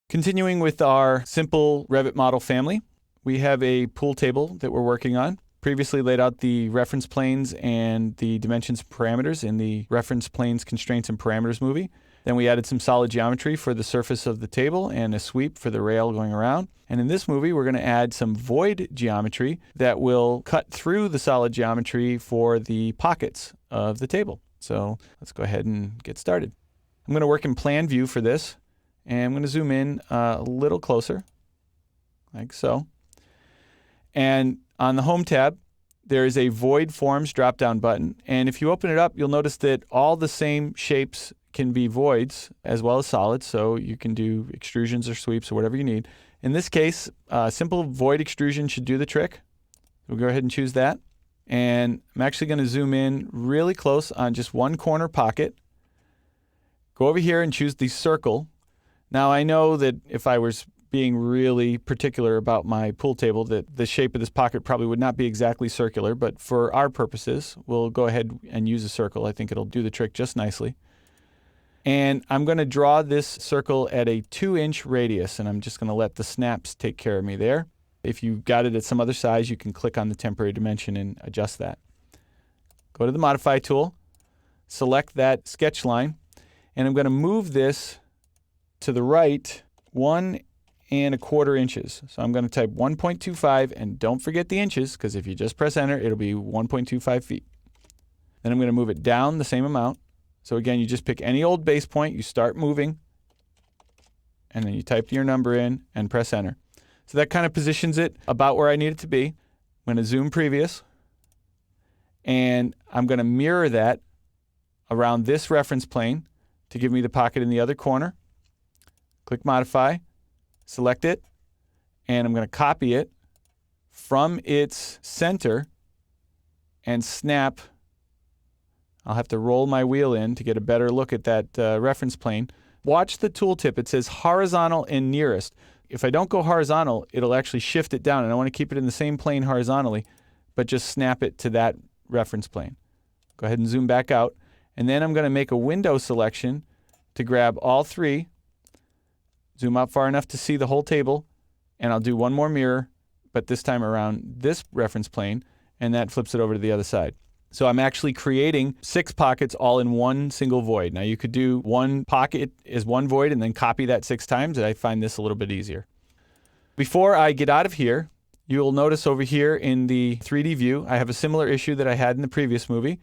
Continuing with our simple Revit model family, we have a pool table that we're working on. Previously laid out the reference planes and the dimensions and parameters in the reference planes, constraints, and parameters movie. Then we added some solid geometry for the surface of the table and a sweep for the rail going around. And in this movie, we're going to add some void geometry that will cut through the solid geometry for the pockets of the table. So let's go ahead and get started. I'm going to work in plan view for this, and I'm going to zoom in a little closer, like so. And on the Home tab, there is a Void Forms drop-down button. And if you open it up, you'll notice that all the same shapes can be voids as well as solids, so you can do extrusions or sweeps or whatever you need. In this case, simple void extrusion should do the trick. We'll go ahead and choose that. And I'm actually going to zoom in really close on just one corner pocket. Go over here and choose the circle. Now I know that if I was being really particular about my pool table, that the shape of this pocket probably would not be exactly circular, but for our purposes, we'll go ahead and use a circle. I think it'll do the trick just nicely. And I'm going to draw this circle at a 2-inch radius, and I'm just going to let the snaps take care of me there. If you've got it at some other size, you can click on the temporary dimension and adjust that. Go to the Modify tool, select that sketch line, and I'm going to move this to the right 1¼ inches. So I'm going to type 1.25, and don't forget the inches, because if you just press enter, it'll be 1.25 feet. Then I'm going to move it down the same amount. So again, you just pick any old base point, you start moving, and then you type your number in and press enter. So that kind of positions it about where I need it to be. I'm going to zoom previous, and I'm going to mirror that around this reference plane to give me the pocket in the other corner. Click Modify, select it, and I'm going to copy it from its center and snap. I'll have to roll my wheel in to get a better look at that reference plane. Watch the tooltip. It says horizontal and nearest. If I don't go horizontal, it'll actually shift it down, and I want to keep it in the same plane horizontally, but just snap it to that reference plane. Go ahead and zoom back out, and then I'm going to make a window selection to grab all three, zoom out far enough to see the whole table, and I'll do one more mirror, but this time around this reference plane, and that flips it over to the other side. So I'm actually creating 6 pockets all in one single void. Now you could do one pocket as one void and then copy that 6 times, and I find this a little bit easier. Before I get out of here, you'll notice over here in the 3D view, I have a similar issue that I had in the previous movie.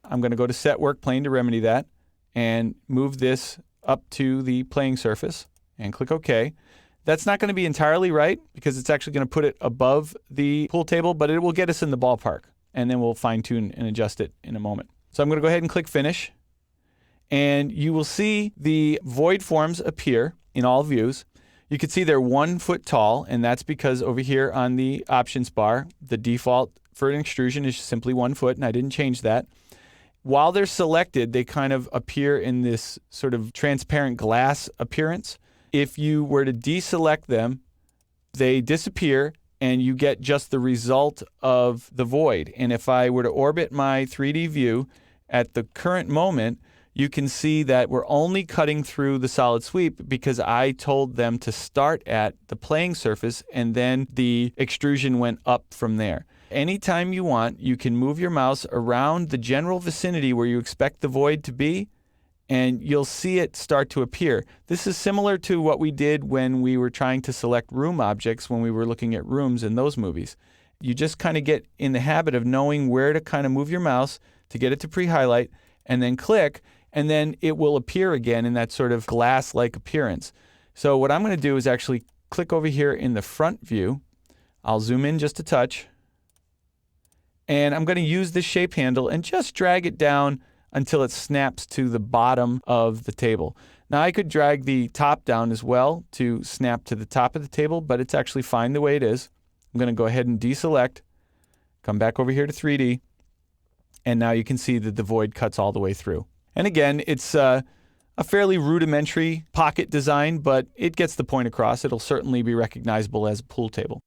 I'm going to go to Set Work Plane to remedy that and move this up to the playing surface and click OK. That's not going to be entirely right because it's actually going to put it above the pool table, but it will get us in the ballpark. And then we'll fine tune and adjust it in a moment. So I'm going to go ahead and click Finish. And you will see the void forms appear in all views. You can see they're 1 foot tall, and that's because over here on the options bar, the default for an extrusion is simply 1 foot, and I didn't change that. While they're selected, they kind of appear in this sort of transparent glass appearance. If you were to deselect them, they disappear, and you get just the result of the void. And if I were to orbit my 3D view at the current moment, you can see that we're only cutting through the solid sweep because I told them to start at the playing surface and then the extrusion went up from there. Anytime you want, you can move your mouse around the general vicinity where you expect the void to be, and you'll see it start to appear. This is similar to what we did when we were trying to select room objects when we were looking at rooms in those movies. You just kind of get in the habit of knowing where to kind of move your mouse to get it to pre-highlight and then click, and then it will appear again in that sort of glass-like appearance. So what I'm going to do is actually click over here in the front view. I'll zoom in just a touch, and I'm going to use this shape handle and just drag it down until it snaps to the bottom of the table. Now I could drag the top down as well to snap to the top of the table, but it's actually fine the way it is. I'm going to go ahead and deselect, come back over here to 3D, and now you can see that the void cuts all the way through. And again, it's a fairly rudimentary pocket design, but it gets the point across. It'll certainly be recognizable as a pool table.